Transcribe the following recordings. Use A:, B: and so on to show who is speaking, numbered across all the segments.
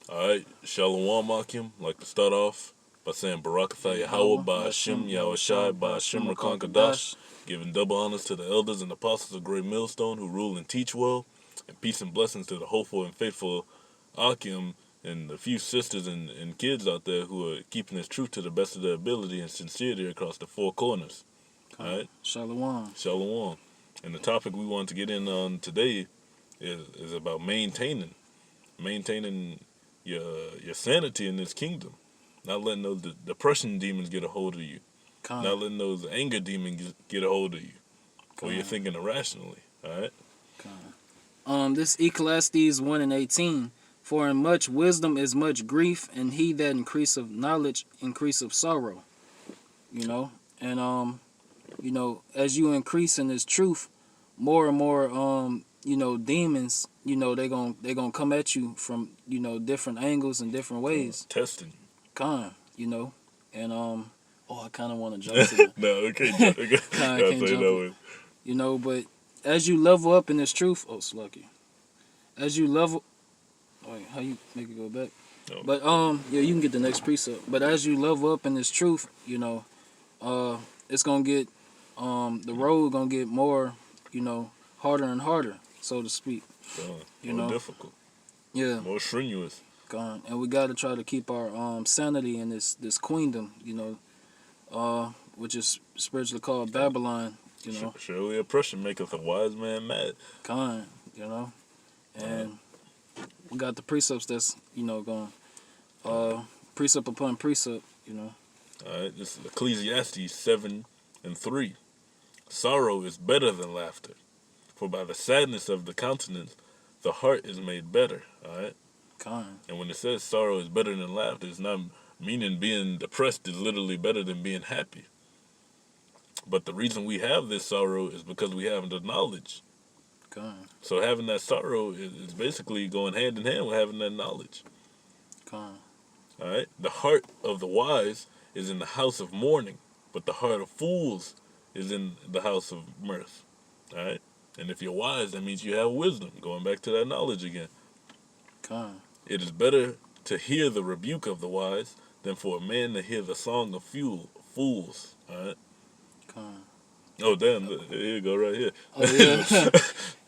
A: Alright, Shalom Akim. Like to start off by saying Barakatha Yahweh by Hashem Yahushai by Hashem Rakan Kadash, giving double honors to the elders and apostles of Great Millstone who rule and teach well, and peace and blessings to the hopeful and faithful Akim and the few sisters and kids out there who are keeping this truth to the best of their ability and sincerity across the four corners. Alright?
B: Shalom.
A: Shalom. And the topic we want to get in on today is about maintaining your sanity in this kingdom, not letting those depression demons get a hold of you, not letting those anger demons get a hold of you, or you're thinking irrationally. All right.
B: This Ecclesiastes 1:18. For in much wisdom is much grief, and he that increaseth knowledge increaseth sorrow. As you increase in this truth, more and more demons, they gonna come at you from, different angles and different ways.
A: Testing.
B: And I kind of want to jump to that.
A: No, okay. Can't
B: jump. But as you level up in this truth, Slucky. As you level, wait, how you make it go back?
A: No.
B: But you can get the next precept. But as you level up in this truth, it's gonna get, the road gonna get more, harder and harder, so to speak.
A: More difficult.
B: Yeah.
A: More strenuous.
B: And we got to try to keep our sanity in this queendom, which is spiritually called Babylon.
A: Surely oppression maketh a wise man mad.
B: And we got the precepts that's going precept upon precept.
A: All right, this is Ecclesiastes 7:3. Sorrow is better than laughter, for by the sadness of the countenance the heart is made better. All right. And when it says sorrow is better than laughter, it's not meaning being depressed is literally better than being happy. But the reason we have this sorrow is because we have the knowledge. So having that sorrow is basically going hand in hand with having that knowledge. All right. The heart of the wise is in the house of mourning, but the heart of fools is in the house of mirth. All right. And if you're wise, that means you have wisdom. Going back to that knowledge again. It is better to hear the rebuke of the wise than for a man to hear the song of fools. All right. Oh, damn. Here you go right here.
B: Oh,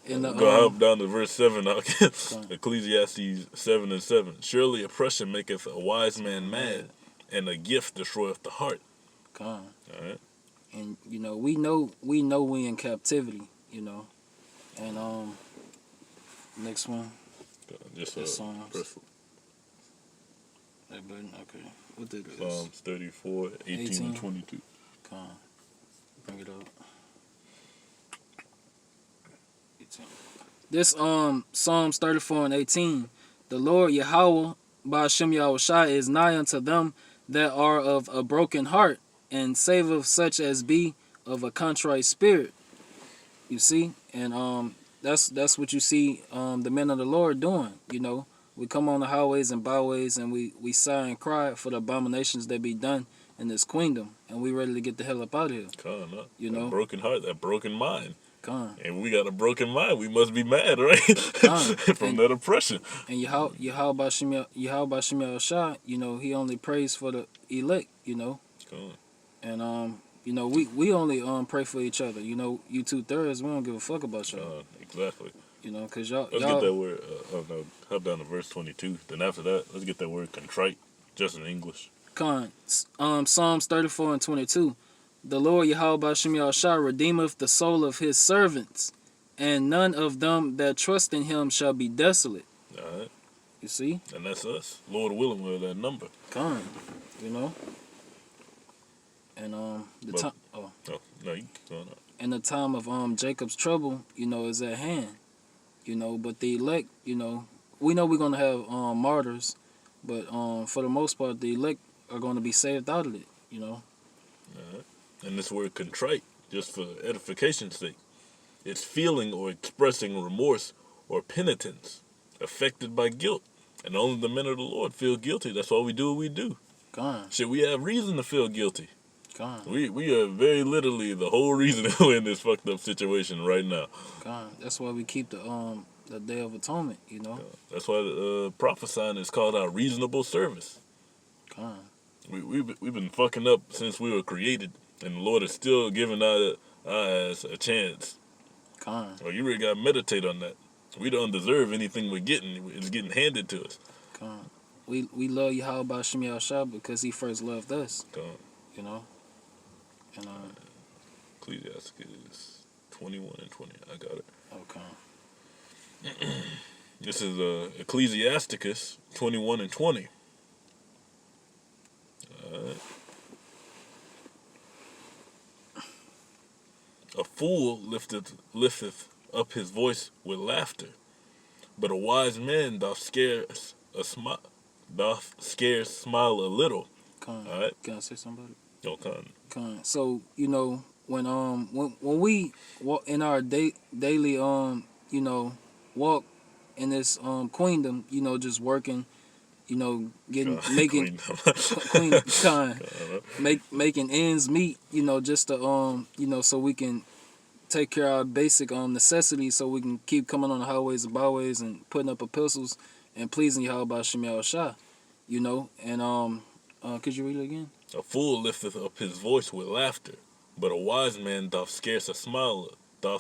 B: yeah.
A: Go hop down to verse 7. Ecclesiastes 7:7. Surely oppression maketh a wise man mad, and a gift destroyeth the heart. All right.
B: And, we know we in captivity, And next one.
A: Just
B: Psalms. That button, okay. What did it?
A: Psalms 34, 18 and 22.
B: Bring it up. 18. This Psalms 34:18. The Lord Yahweh by Hashem Yahushai is nigh unto them that are of a broken heart, and saveth such as be of a contrite spirit. You see? And that's what you see the men of the Lord doing. We come on the highways and byways, and we sigh and cry for the abominations that be done in this kingdom, and we ready to get the hell up out of here.
A: That broken heart, that broken mind. And we got a broken mind. We must be mad, right? From that oppression.
B: And Yahweh Bashim Yahushai, he only prays for the elect, And we only pray for each other. You 2/3, we don't give a fuck about y'all.
A: Exactly.
B: Because y'all.
A: Let's get that word. Hop down to verse 22. Then after that, let's get that word contrite, just in English.
B: Psalms 34:22. The Lord Yahweh Bashim Yahushai redeemeth the soul of his servants, and none of them that trust in him shall be desolate.
A: All right.
B: You see?
A: And that's us. Lord willing, we're that number.
B: And the time.
A: Oh no, you going on.
B: And the time of Jacob's trouble, is at hand. But the elect, we know we're gonna have martyrs, but for the most part, the elect are gonna be saved out of it.
A: All right. And this word contrite, just for edification's sake, it's feeling or expressing remorse or penitence, affected by guilt. And only the men of the Lord feel guilty. That's why we do what we do. Should we have reason to feel guilty? We are very literally the whole reason we're in this fucked up situation right now.
B: That's why we keep the the Day of Atonement. You know.
A: That's why prophesying is called our reasonable service.
B: Con.
A: We've been fucking up since we were created, and the Lord is still giving our eyes a chance.
B: Con.
A: Well, you really gotta meditate on that. We don't deserve anything we're getting. It's getting handed to us.
B: Con. We love Yahweh Shem Shah because he first loved us.
A: Con.
B: You know. And
A: Ecclesiastes 21 and 20. I got it.
B: okay.
A: This is Ecclesiasticus 21 and 20. A fool lifteth up his voice with laughter, but a wise man doth scarce smile a little.
B: Con.
A: All right.
B: Can I say something?
A: No con.
B: Con. So you know when we walk in our daily you know walk in this queendom, you know, just working, you know, making making ends meet, you know, just to you know, so we can take care of our basic necessities, so we can keep coming on the highways and byways and putting up epistles and pleasing Yahweh Shem Shah, you know. And could you read it again?
A: A fool lifteth up his voice with laughter, but a wise man doth scarce smile a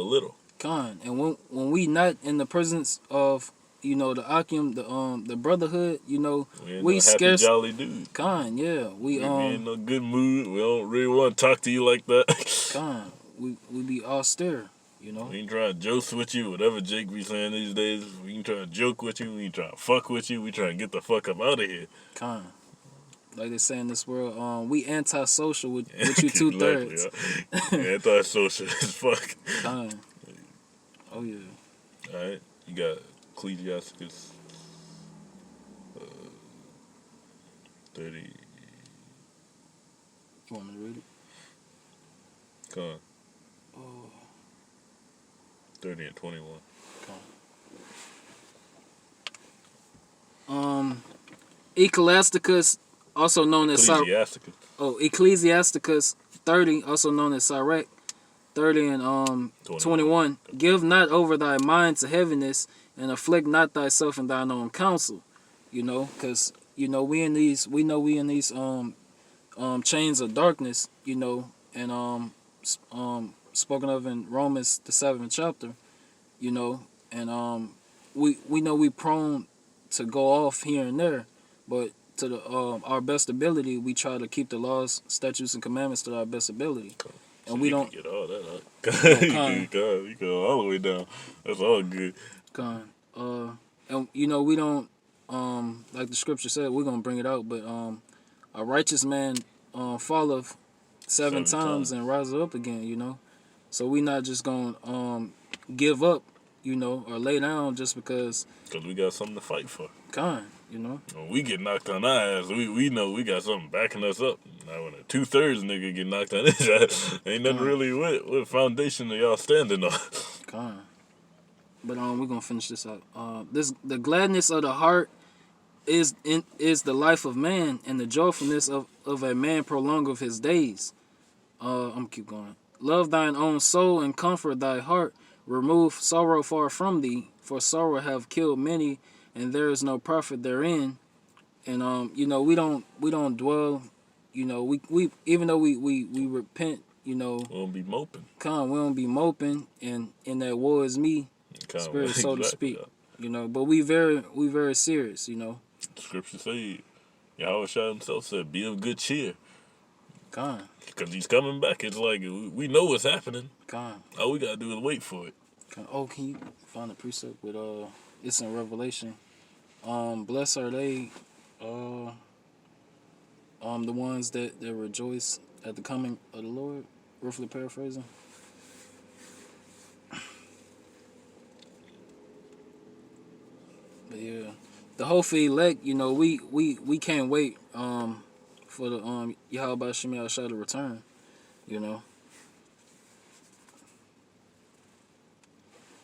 A: little.
B: Con. And when we not in the presence of, you know, the Akim, the brotherhood, you know, we
A: no
B: scarce
A: happy, jolly dude.
B: Con, yeah. We
A: in no good mood. We don't really want to talk to you like that.
B: Con. We be austere, you know.
A: We ain't trying to joke with you, whatever Jake be saying these days. We ain't trying to joke with you. We ain't trying to fuck with you. We trying to get the fuck up out of here.
B: Con. Like they say in this world, we antisocial with you 2/3.
A: Exactly, yeah. Antisocial as fuck.
B: Con. Oh yeah.
A: All right, you got Ecclesiasticus 30.
B: You want me to read it?
A: Come on.
B: Oh.
A: 30 and 21.
B: Ecclesiasticus, also known as
A: Ecclesiasticus.
B: Ecclesiasticus 30, also known as Sirach 30 and 21. Give not over thy mind to heaviness, and afflict not thyself in thine own counsel. You know, because you know we in these chains of darkness. You know, and spoken of in Romans the 7th chapter. You know, and we know we prone to go off here and there, but to the our best ability, we try to keep the laws, statutes, and commandments to our best ability.
A: Cool.
B: And
A: so
B: we
A: you
B: don't
A: can get all that up. You go all the way down. That's all good.
B: And you know we don't like the scripture said, we're gonna bring it out, but a righteous man falleth seven times and rises up again. You know, so we not just gonna give up, you know, or lay down just because
A: we got something to fight for.
B: You know.
A: When we get knocked on our ass, we know we got something backing us up. Now when a 2/3 nigga get knocked on his ass, ain't nothing really what foundation are y'all standing on.
B: But we're gonna finish this out. The gladness of the heart is the life of man, and the joyfulness of a man prolongeth his days. I'm gonna keep going. Love thine own soul and comfort thy heart. Remove sorrow far from thee, for sorrow have killed many, and there is no profit therein. And you know, we don't dwell, you know, we even though we repent, you know,
A: we don't be moping.
B: We don't be moping and in that woe is me spirit, so to speak. You know, but we very serious, you know.
A: The scripture say, Yahweh Shah himself said, be of good cheer. Because he's coming back. It's like, we know what's happening. All we got to do is wait for it.
B: Oh, can you find a precept with, it's in Revelation. Blessed are they, the ones that rejoice at the coming of the Lord. Roughly paraphrasing. But yeah, the whole elect, you know, we can't wait for the Yahweh Shem Shah to return, you know.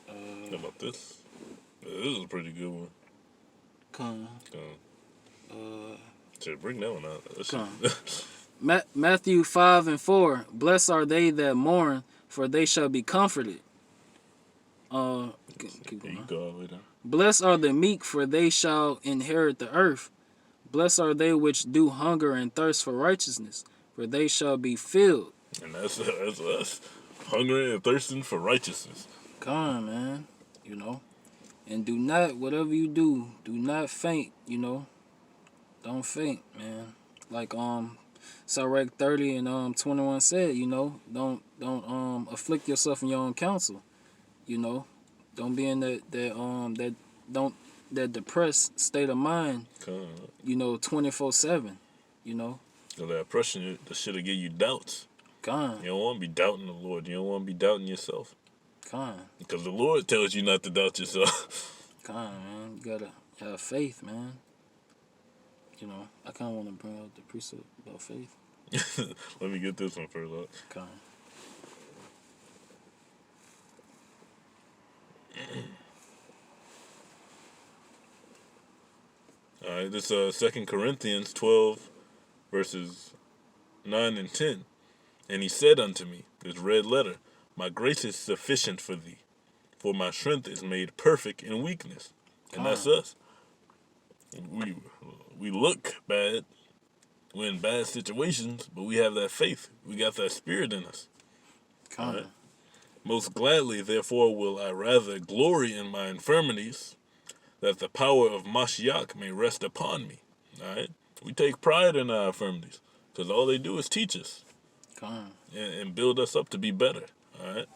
A: How about this? This is a pretty good one. Should bring that one out.
B: Matthew 5 and 4. Blessed are they that mourn, for they shall be comforted. keep
A: Yeah, you
B: going.
A: go all the way down.
B: Blessed are the meek, for they shall inherit the earth. Blessed are they which do hunger and thirst for righteousness, for they shall be filled.
A: And that's us, hungering and thirsting for righteousness.
B: Come on, man. You know, and do not, whatever you do not faint. You know, don't faint, man. Like Sirach 30 and 21 said, you know, don't afflict yourself in your own counsel. You know, don't be in that depressed state of mind.
A: Come,
B: You know, 24/7. You know,
A: so that oppression, that shit'll give you doubts.
B: gone,
A: You don't want to be doubting the Lord. You don't want to be doubting yourself.
B: gone,
A: Because the Lord tells you not to doubt yourself.
B: gone, man. You gotta have faith, man. You know, I kind of want to bring out the precept about faith.
A: Let me get this one first. Look.
B: Gone.
A: All right, this 2 Corinthians 12, verses 9 and 10. And he said unto me, this red letter, my grace is sufficient for thee, for my strength is made perfect in weakness. And that's us. We look bad. We're in bad situations, but we have that faith. We got that spirit in us.
B: Gone.
A: Right. Most gladly, therefore, will I rather glory in my infirmities, that the power of Mashiach may rest upon me. All right? We take pride in our infirmities, because all they do is teach us
B: Gone.
A: and build us up to be better. All right?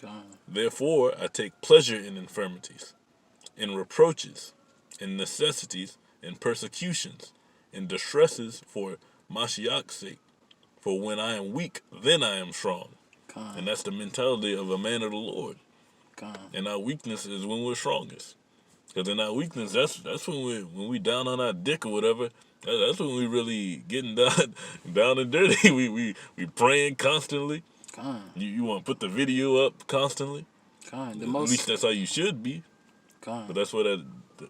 B: Gone.
A: Therefore, I take pleasure in infirmities, in reproaches, in necessities, in persecutions, in distresses for Mashiach's sake. For when I am weak, then I am strong.
B: Gone.
A: And that's the mentality of a man of the Lord.
B: Gone.
A: And our weakness is when we're strongest. Because in our weakness, that's when we down on our dick or whatever. That's when we really getting down and dirty. We praying constantly.
B: Gone.
A: You want to put the video up constantly.
B: Gone. The
A: At
B: most.
A: least that's how you should be.
B: Gone.
A: But that's what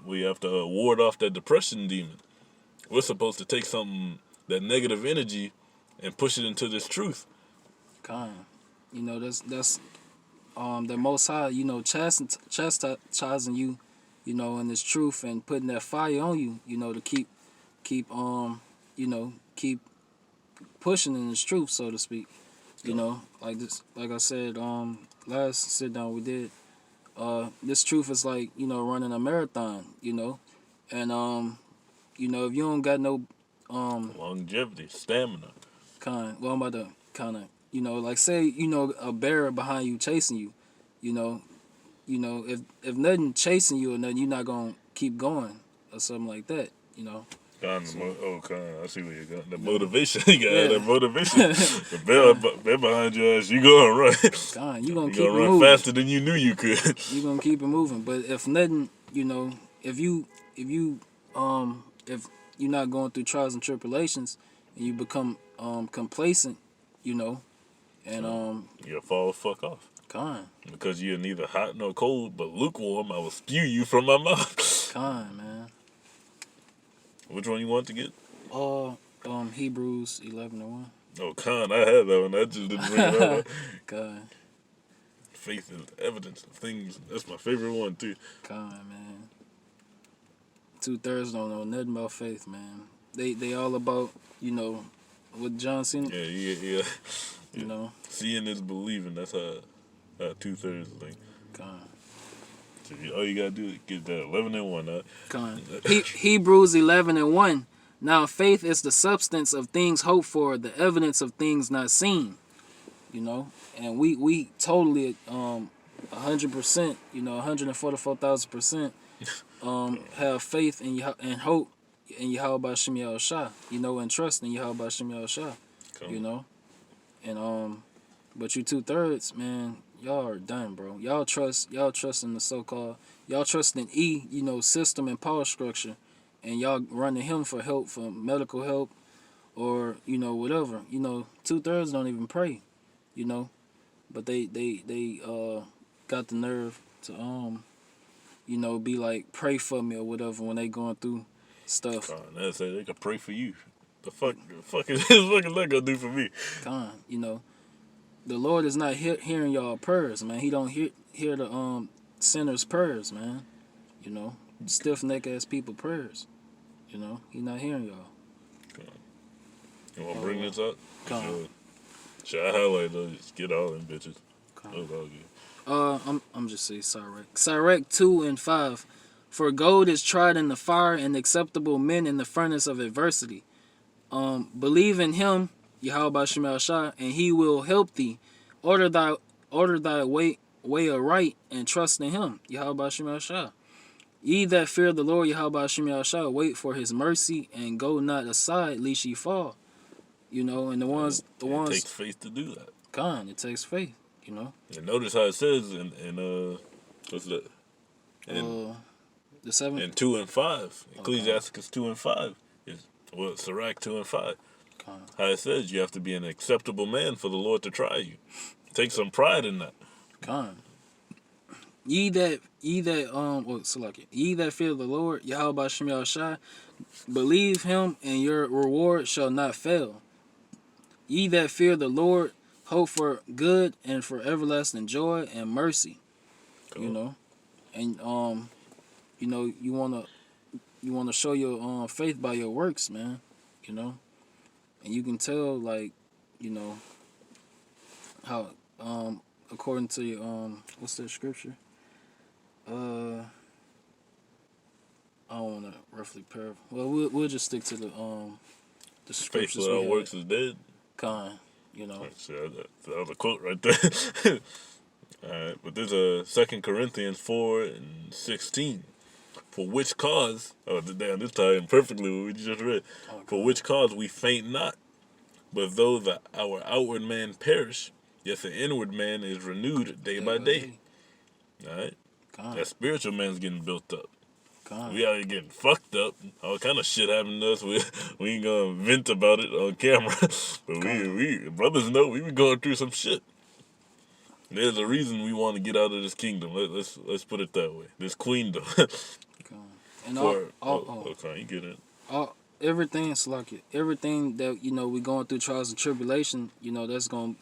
A: we have to ward off that depression demon. We're supposed to take something, that negative energy, and push it into this truth.
B: Gone. You know, that's the Most High, you know, chastising you, you know, in this truth and putting that fire on you, you know, to keep you know, keep pushing in this truth, so to speak. You know, like I said, last sit down we did, this truth is like, you know, running a marathon, you know. And you know, if you don't got no
A: Longevity, stamina.
B: well, I'm about to kind of, you know, like say, you know, a bear behind you chasing you, you know, if nothing chasing you or nothing, you're not gonna keep going or something like that, you know.
A: I see where you're going. The motivation, you got
B: Yeah.
A: that motivation. The bear behind your ass, you gonna run.
B: God, you gonna
A: You
B: keep
A: gonna
B: it
A: run
B: moving.
A: faster than you knew you could.
B: You gonna keep it moving. But if nothing, you know, if you're not going through trials and tribulations and you become complacent, you know, and
A: You'll fall the fuck off.
B: con,
A: Because you're neither hot nor cold, but lukewarm, I will spew you from my mouth.
B: man.
A: Which one you want to get?
B: Hebrews 11:1.
A: Oh, Khan, I had that one. I just didn't bring it up.
B: God,
A: Faith is evidence of things. That's my favorite one, too.
B: God, man. 2/3 don't know nothing about faith, man. They all about, you know, what John Cena.
A: Yeah.
B: You know.
A: Seeing is believing. That's how 2/3 thing.
B: God.
A: So all you gotta do is get that 11-1.
B: Hebrews 11:1. Now faith is the substance of things hoped for, the evidence of things not seen. You know, and we totally 100%, you know, 144,000% have faith in and hope in Yahweh Shem Shah, you know, and trust in Yahweh Shem Shah, you know, and but you 2/3, man, y'all are done, bro. Y'all trust in the so-called, y'all trust in you know, system and power structure, and y'all running him for help, for medical help, or, you know, whatever. You know, 2/3 don't even pray, you know, but they got the nerve to you know, be like, pray for me or whatever when they going through stuff.
A: They say they can pray for you. The fuck is that gonna do for me?
B: You know, The Lord is not hearing y'all prayers, man. He don't hear the sinners' prayers, man. You know, stiff neck ass people prayers. You know, he not hearing y'all.
A: You want to bring this up?
B: Come.
A: Should I highlight those? Just get all them bitches.
B: Come.
A: Those all good.
B: I'm just saying Sirach. Sirach 2:5. For gold is tried in the fire, and acceptable men in the furnace of adversity. Believe in him, Yahweh Shema Shah, and he will help thee. Order thy way aright, and trust in him, Yahweh Shema Shah. Ye that fear the Lord, Yahweh Shema Shah, wait for his mercy, and go not aside, lest ye fall. You know, and
A: It takes faith to do that.
B: it takes faith. You know.
A: And notice how it says in what's that?
B: The 7th.
A: In 2 and 5, Ecclesiasticus 2 and 5 is Sirach 2 and 5. How it says you have to be an acceptable man for the Lord to try you. Take some pride in that.
B: Ye that fear the Lord, Yahweh Shem Shai, believe him, and your reward shall not fail. Ye that fear the Lord, hope for good and for everlasting joy and mercy.
A: Cool.
B: You know, and you know, you wanna show your faith by your works, man. You know, and you can tell, like, you know, how according to your what's that scripture? I don't want to roughly paraphrase. Well, we'll just stick to the scriptures.
A: Faith without works is dead.
B: You know.
A: That was a quote right there. Alright, but there's a 2 Corinthians 4:16. For which cause, damn, this ties in perfectly with what you just read. For which cause we faint not, but though our outward man perish, yet the inward man is renewed day by day. Alright? That spiritual man's getting built up. We out here getting fucked up. All kind of shit happened to us. We ain't gonna vent about it on camera. But we brothers know we been going through some shit. There's a reason we want to get out of this kingdom. Let's put it that way. This queendom.
B: And
A: okay, you get it.
B: Everything that, you know, we going through trials and tribulation, you know, that's gonna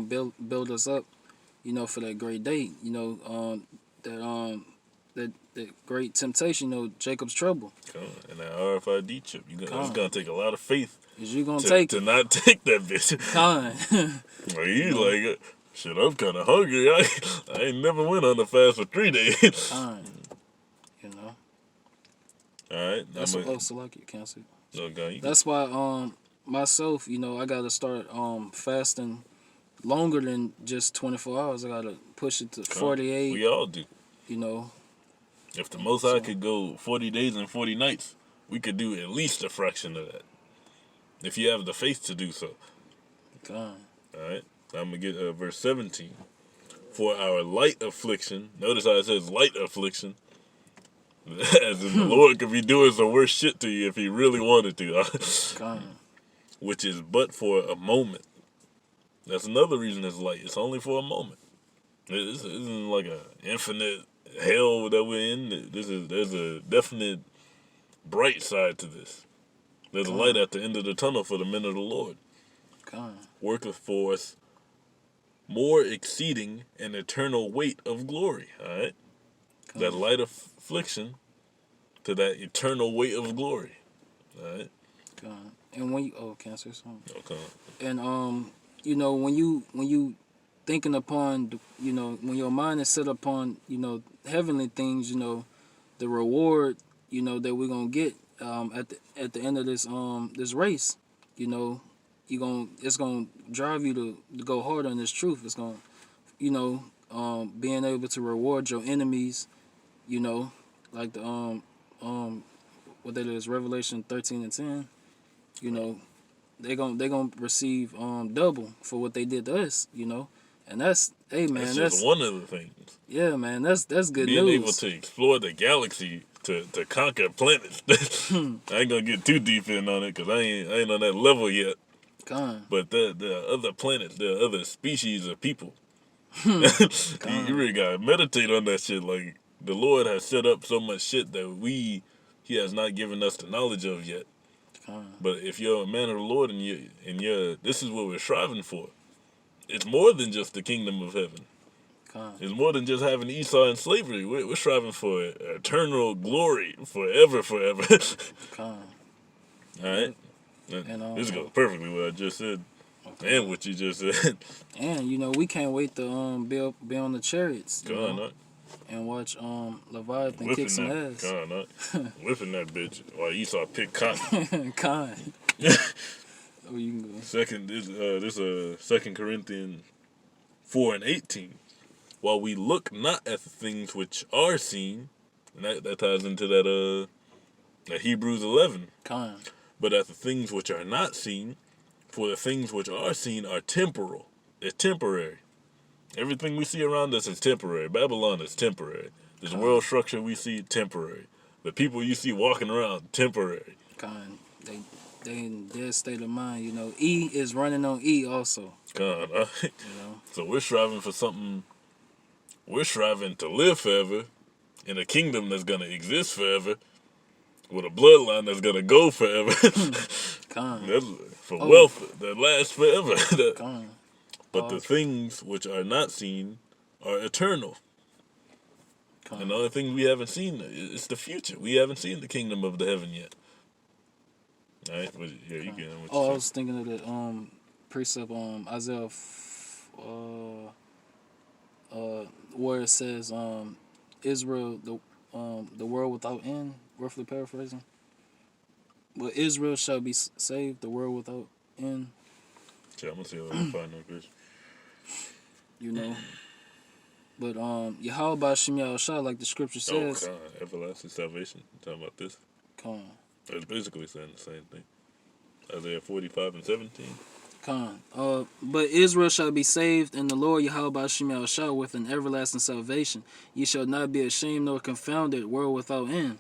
B: build us up, you know, for that great day. You know, that great temptation, you know, Jacob's trouble.
A: And that RFID chip. It's gonna take a lot of faith.
B: Is you gonna
A: to not take that bitch? Well, you like, shit, I'm kind of hungry. I ain't never went on a fast for 3 days.
B: You know.
A: All right.
B: That's what so like you can't see.
A: Okay.
B: That's why myself, you know, I gotta start fasting longer than just 24 hours. I gotta push it to 48.
A: We all do.
B: You know.
A: If the Most High could go 40 days and 40 nights, we could do at least a fraction of that. If you have the faith to do so. All right. I'm going to get verse 17. For our light affliction, notice how it says light affliction. As in the Lord could be doing some worse shit to you if he really wanted to. Which is but for a moment. That's another reason it's light. It's only for a moment. It isn't like an infinite hell that we're in. There's a definite bright side to this. There's a light at the end of the tunnel for the men of the Lord. Worketh for us more exceeding an eternal weight of glory. All right, that light affliction to that eternal weight of glory. All right.
B: And when you can I say something?
A: Okay.
B: And you know, when you thinking upon, you know, when your mind is set upon, you know, heavenly things, you know, the reward, you know, that we're gonna get at the end of this race, you know, it's gonna drive you to go hard on this truth. It's gonna, you know, being able to reward your enemies, you know, like the what that is, Revelation 13:10, you know, they're gonna receive double for what they did to us, you know. And that's, hey man,
A: that's just one of the things.
B: Yeah, man, that's good
A: Being
B: news.
A: Being able to explore the galaxy to conquer planets. I ain't gonna get too deep in on it because I ain't on that level yet. But there are other planets, there are other species of people. You really gotta meditate on that shit. Like, the Lord has set up so much shit that He has not given us the knowledge of yet. But if you're a man of the Lord and you're this is what we're striving for. it's more than just the kingdom of heaven.
B: Con.
A: It's more than just having Esau in slavery. We're striving for eternal glory forever, forever.
B: Con.
A: All right.
B: And
A: This goes perfectly what I just said,
B: okay.
A: and what you just said.
B: And we can't wait to be on the chariots,
A: Con,
B: and watch Leviathan kick
A: whipping
B: some
A: that,
B: ass.
A: whipping that bitch while Esau picked cotton.
B: Con. Oh, you can go.
A: Second Corinthians 4:18. While we look not at the things which are seen, and that ties into that Hebrews 11,
B: Con.
A: but at the things which are not seen, for the things which are seen are temporal. They're temporary. Everything we see around us is temporary. Babylon is temporary. This world structure we see, temporary. The people you see walking around, temporary.
B: Con. They in their state of mind, E is running on E also.
A: Con,
B: know.
A: So we're striving for something. We're striving to live forever in a kingdom that's gonna exist forever, with a bloodline that's gonna go forever. That's for wealth that lasts forever. But the things which are not seen are eternal. And the only thing we haven't seen is the future. We haven't seen the kingdom of the heaven yet. All right, yeah, you get what
B: I was thinking of the precept Isaiah, where it says Israel, the world without end. Roughly paraphrasing. But Israel shall be saved, the world without end.
A: Yeah, I'm gonna see if I can find that bitch.
B: But Yahweh Ba'Shem Yahushua, like the scripture says.
A: Everlasting salvation. I'm talking about this. It's basically saying the same thing. Isaiah 45:17.
B: But Israel shall be saved, and the Lord Yahweh Ba'Shem Yahushua with an everlasting salvation. Ye shall not be ashamed nor confounded, world without end.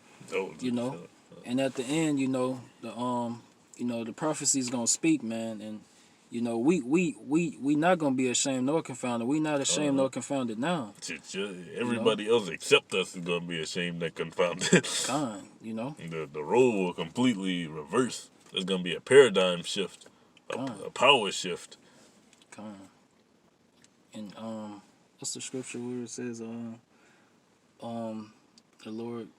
B: And at the end, the prophecy's gonna speak, man, and we not gonna be ashamed nor confounded. We not ashamed nor confounded now.
A: Everybody else except us is gonna be ashamed and confounded. The role will completely reverse. There's gonna be a paradigm shift, a power shift.
B: And what's the scripture where it says the Lord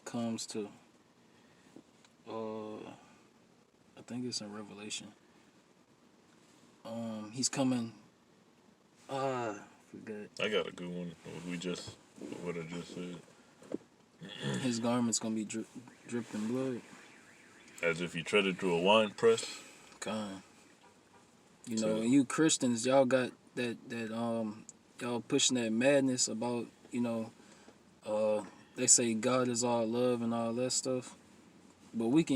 B: comes to I think it's in Revelation. He's coming. Forget.
A: I got a good one. What I just said.
B: His garment's gonna be dripping blood.
A: As if he treaded through a wine press.
B: God. And you Christians, y'all got that y'all pushing that madness about, they say God is all love and all that stuff. But what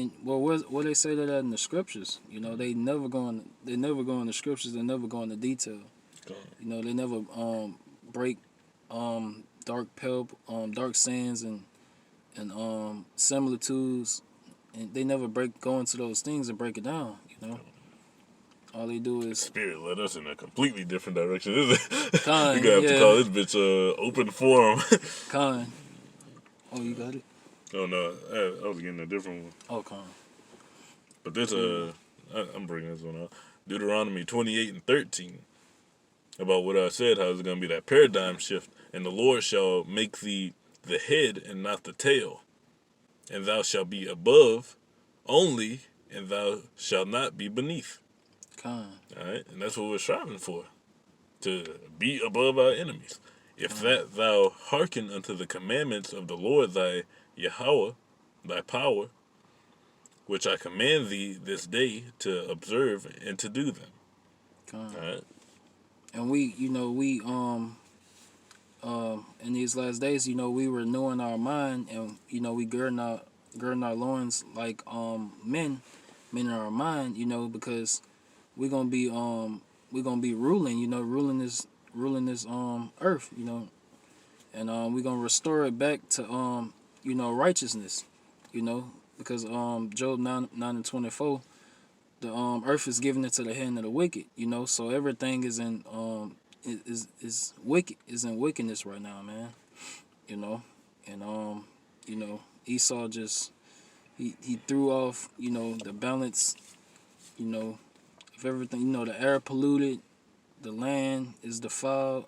B: they say that in the scriptures, they never go in the scriptures, they never go into detail. They never break dark sins and similitudes, and they never go into those things and break it down. All they do is
A: Spirit led us in a completely different direction, isn't it?
B: We're gonna
A: have to call this bitch open forum.
B: Oh, you got it?
A: Oh no, I was getting a different one.
B: Oh,
A: But this I'm bringing this one up. Deuteronomy 28:13. About what I said, how it's gonna be that paradigm shift, and the Lord shall make thee the head and not the tail, and thou shalt be above only, and thou shalt not be beneath. Alright, and that's what we're striving for, to be above our enemies. If that thou hearken unto the commandments of the Lord thy Yahweh, thy power, which I command thee this day to observe and to do them. Alright.
B: And we in these last days, we renewing our mind, and we girding our loins like men in our mind, because we're gonna be ruling, ruling this earth, and we're gonna restore it back to righteousness, because Job 9:24, the earth is given into the hand of the wicked, so everything is in is wicked, is in wickedness right now, man. And Esau just he threw off, the balance, of if everything, the air polluted, the land is defiled,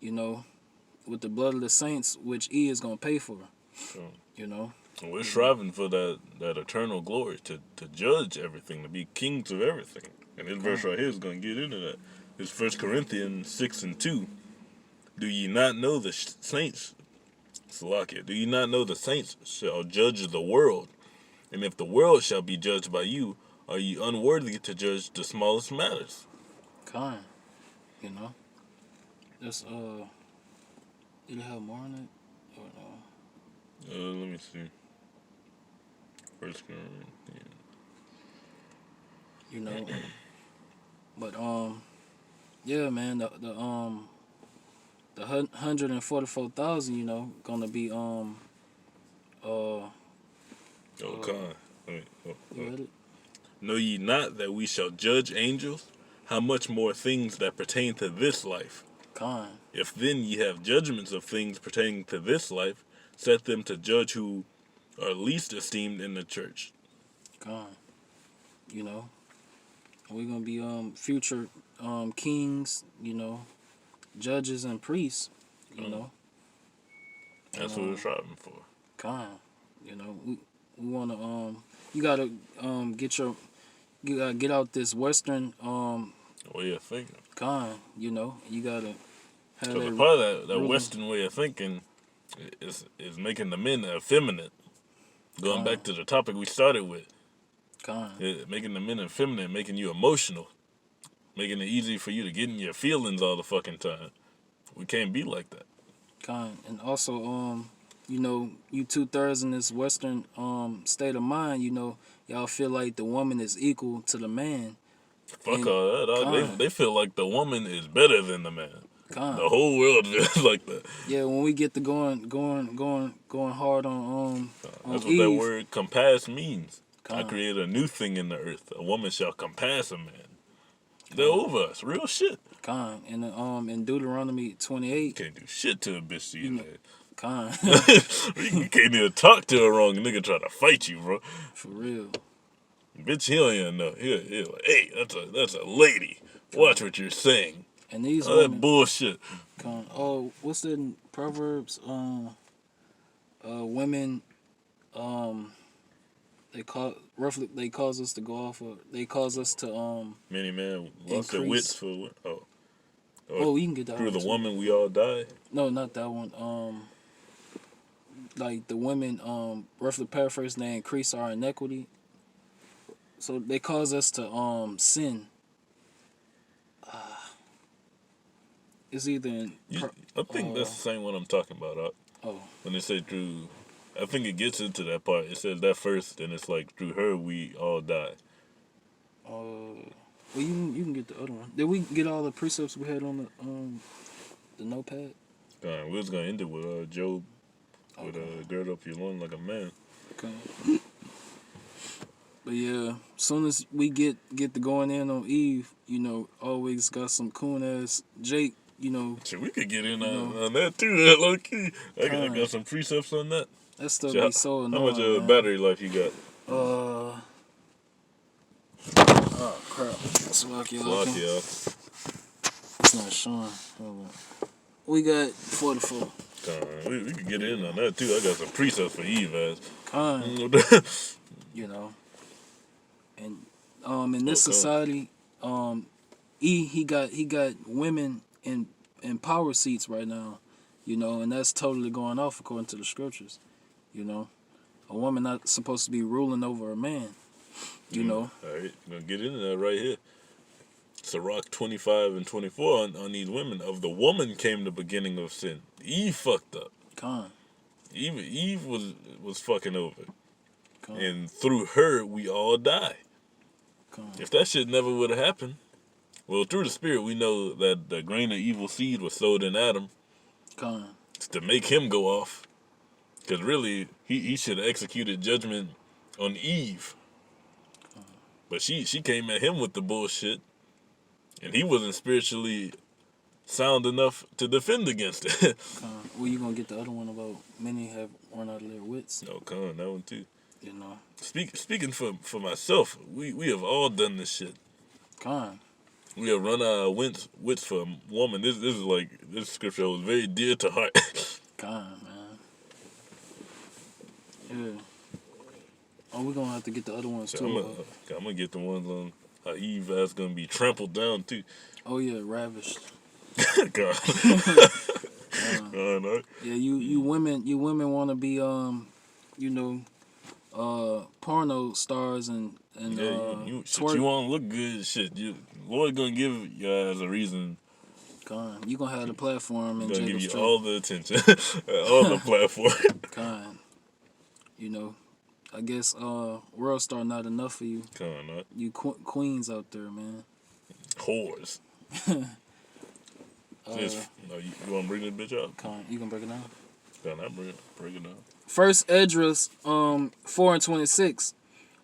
B: with the blood of the saints, which E is gonna pay for.
A: So,
B: You know.
A: we're striving for that eternal glory to judge everything, to be kings of everything. And this verse right here is going to get into that. It's 1 Corinthians 6:2. Do ye not know the saints, Salakia, do ye not know the saints shall judge the world? And if the world shall be judged by you, are ye unworthy to judge the smallest matters?
B: Kind. That's did it have more on it? Or no?
A: Let me see. 1 Corinthians.
B: But yeah, man, the 144,000, gonna be
A: Con. Wait,
B: you read it?
A: know ye not that we shall judge angels? How much more things that pertain to this life?
B: Kind.
A: If then ye have judgments of things pertaining to this life, set them to judge who are least esteemed in the church.
B: Kind. We're gonna be future kings, judges and priests,
A: That's what we're striving for.
B: Kind. We wanna you gotta get out this Western
A: Way of thinking.
B: kind, you gotta have
A: Because
B: that
A: part of that
B: ruling.
A: Western way of thinking is making the men effeminate. Going back to the topic we started with,
B: kind.
A: making the men effeminate, making you emotional, making it easy for you to get in your feelings all the fucking time. We can't be like that.
B: Kind. And also, you 2/3 in this Western state of mind, y'all feel like the woman is equal to the man.
A: Fuck
B: And
A: all that. They feel like the woman is better than the man.
B: kind.
A: The whole world feels like that.
B: Yeah, when we get to going hard on
A: That's what
B: Eve.
A: that word compass means. I
B: Kind.
A: created a new thing in the earth. A woman shall compass a man. They're over us. Real shit.
B: Kind. And in Deuteronomy 28.
A: Can't do shit to a bitch these days.
B: Kind.
A: You can't even talk to a wrong nigga try to fight you, bro.
B: For real.
A: Bitch, he don't even know. He like, hey, that's a lady. Watch what you're saying.
B: And these
A: All that
B: women.
A: bullshit.
B: Kind. Oh, what's that in Proverbs? Women. They cause us to go off. They cause us to
A: Many men lost their
B: increase.
A: wits for what? Oh.
B: Oh, you can get that
A: Through
B: one
A: the
B: too.
A: woman we all die.
B: No, not that one. Like the women, roughly paraphrased, they increase our iniquity. So they cause us to sin. It's either in.
A: I think that's the same one I'm talking about.
B: Oh,
A: When they say through, I think it gets into that part. It says that first, and it's like through her we all die.
B: well, you can get the other one. Did we get all the precepts we had on the notepad?
A: We was gonna end it with Job, with
B: Okay.
A: gird up your loin like a man.
B: Okay. But yeah, as soon as we get to going in on Eve, always got some coon ass Jake,
A: Shit, we could get in
B: know.
A: on that too, low key. I
B: Kinda.
A: got some precepts on that.
B: That stuff
A: Shit,
B: be so
A: how
B: annoying.
A: much
B: man.
A: battery life you got?
B: Oh crap! It's lucky.
A: Lock y'all.
B: It's not showing. Hold on. We got 44.
A: We could get in on that too. I got some precepts for Eve ass.
B: Kind, and in this
A: Okay.
B: society, he got women in power seats right now, and that's totally going off according to the scriptures. A woman not supposed to be ruling over a man.
A: All right, gonna get into that right here. Sirach 25 and 24 on these women. Of the woman came the beginning of sin. Eve fucked up.
B: Kind,
A: Eve was fucking over.
B: kind,
A: And through her, we all die.
B: kind,
A: If that shit never would have happened, well, through the spirit, we know that the grain of evil seed was sowed in Adam
B: kind,
A: to make him go off. Because really, he should have executed judgment on Eve. But she came at him with the bullshit, and he wasn't spiritually sound enough to defend against it.
B: kind. Well, you gonna get the other one about many have run out of their wits.
A: No, come on, that one too.
B: You know.
A: Speaking for myself, we have all done this shit.
B: Con.
A: We'll run our wits for a woman. This is like this scripture was very dear to heart.
B: Con, man. Yeah. Oh, we're gonna have to get the other ones
A: So
B: too.
A: I'm gonna get the ones on how Eve ass gonna be trampled down too.
B: Oh yeah, ravished.
A: God. No.
B: Yeah, you women want to be you know, porno stars and
A: Yeah, shit,
B: twerk.
A: you want to look good, shit. Lord gonna give you guys a reason.
B: Con, you gonna have the platform in
A: Gonna give
B: Jacob's
A: you
B: trouble.
A: all the attention, all the platform.
B: Con, you know, I guess world star not enough for you.
A: Con,
B: You queens out there, man.
A: whores. You want to bring this bitch up?
B: Con, you can break it down.
A: Con, I bring it up.
B: First Esdras 4:26.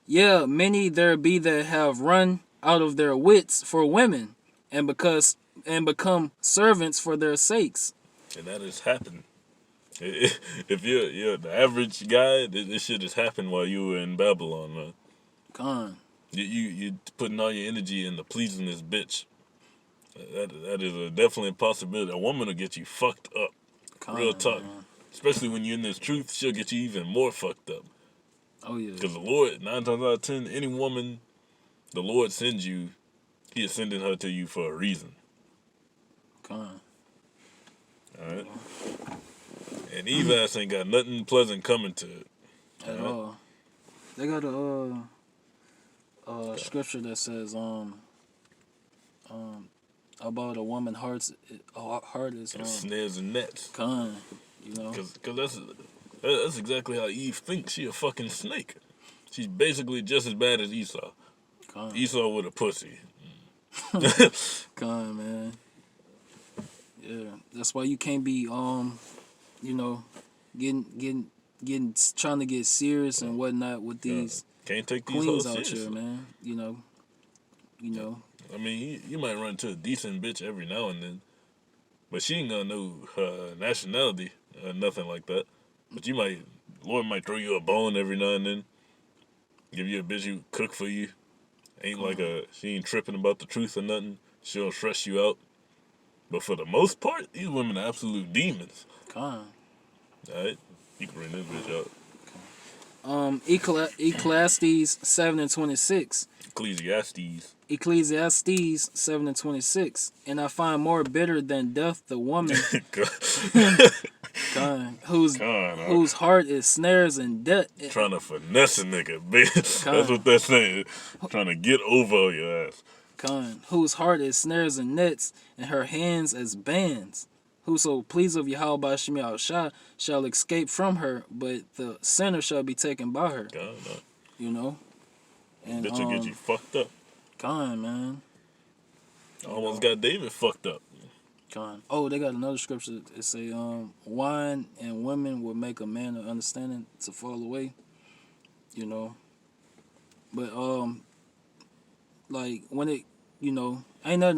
B: Yeah, many there be that have run out of their wits for women, and become servants for their sakes.
A: And that has happened. If you're the average guy, this shit has happened while you were in Babylon, man.
B: Con,
A: You putting all your energy into pleasing this bitch. That is definitely a possibility. A woman will get you fucked up.
B: con,
A: Real talk.
B: man.
A: Especially when you're in this truth, she'll get you even more fucked up.
B: Oh yeah.
A: Because the Lord, 9 times out of 10, any woman the Lord sends you, He is sending her to you for a reason.
B: Con.
A: Alright? And Eve ass ain't got nothing pleasant coming to it.
B: At all. They got a scripture that says about a woman's heart is
A: Snares and nets.
B: con, you know.
A: Because that's exactly how Eve thinks. She a fucking snake. She's basically just as bad as Esau.
B: Con.
A: Esau with a pussy.
B: Con, man. Yeah, that's why you can't be you know, getting trying to get serious and whatnot with these
A: Can't take these
B: queens
A: hoes
B: out
A: seriously.
B: here, man. You know.
A: I mean, you might run into a decent bitch every now and then, but she ain't gonna know her nationality or nothing like that. But Lord might throw you a bone every now and then, give you a bitch who cook for you. She ain't tripping about the truth or nothing. She'll stress you out. But for the most part, these women are absolute demons.
B: Con.
A: Alright? You can bring this bitch out.
B: Ecclesiastes 7:26.
A: Ecclesiastes.
B: Ecclesiastes 7:26. And I find more bitter than death the woman con, whose heart is snares and debt.
A: Trying to finesse a nigga, bitch. That's what they're saying. Trying to get over your ass.
B: Con, whose heart is snares and nets, and her hands as bands. Whoso please of Yahweh by Shem Shah shall escape from her, but the sinner shall be taken by her.
A: God, no.
B: You know? And
A: Bitch will get you fucked up.
B: Con, man.
A: Almost got David fucked up.
B: Con. Oh, they got another scripture. It say, wine and women will make a man of understanding to fall away. You know? But like when it, ain't nothing